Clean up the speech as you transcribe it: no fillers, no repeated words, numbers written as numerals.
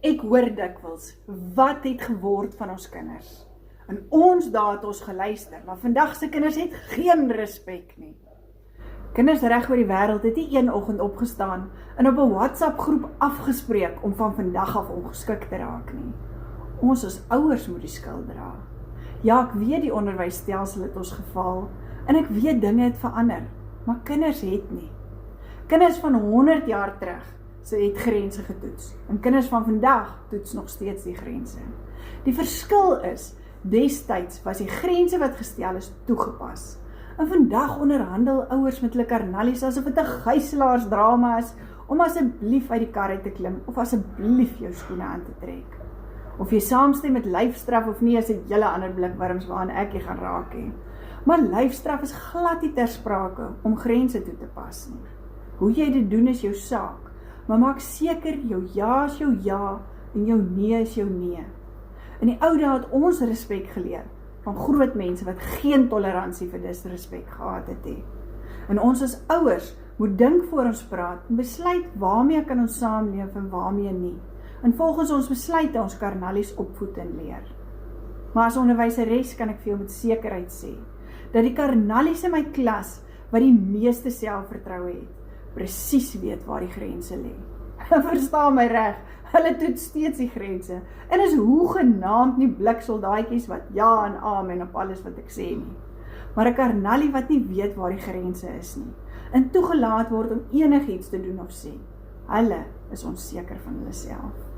Ek hoor dikwels, wat het geword van ons kinders? En ons daar het ons geluister, maar vandag se kinders het geen respek nie. Kinders reg oor die wêreld het nie een oggend opgestaan en op 'n WhatsApp groep afgespreek om van vandag af ongeskik te raak nie. Ons as ouers moet die skuld dra. Ja, ek weet die onderwysstelsel het ons gefaal en ek weet dinge het verander, maar kinders het nie. Kinders van 100 jaar terug het grense getoets en kinders van vandag toets nog steeds die grense. Die verskil is, destyds was die grense wat gestel is toegepas. En vandag onderhandel ouers met hulle karnallies asof dit 'n gijselaarsdrama is om asseblief uit die kar uit te klim of asseblief jou skoene aan te trek. Of jy saamstem met lyfstraf of nie is 'n hele ander blikwarms waaraan ek nie gaan raak hê. Maar lyfstraf is glad nie ter sprake om grense toe te pas nie. Hoe jy dit doen is jou saak, maar maak seker jou ja is jou ja en jou nee is jou nee. In die ou dae het ons respek geleer van groot mense wat geen toleransie vir disrespek gehad het nie. En ons as ouers moet dink voor ons praat en besluit waarmee kan ons saamleef en waarmee nie. En volgens ons besluite ons karnallies opvoed en leer. Maar as onderwyseres kan ek vir jou met sekerheid sê, dat die karnallies in my klas, wat die meeste selfvertroue het, presies weet waar die grense lê. Verstaan my reg, hulle toets steeds die grense, en is hoegenaamd nie bliksoldaatjies wat ja en amen op alles wat ek sê nie. Maar 'n karnallie wat nie weet waar die grense is nie, en toegelaat word om enigiets te doen of sê, hulle is onseker van hulle self.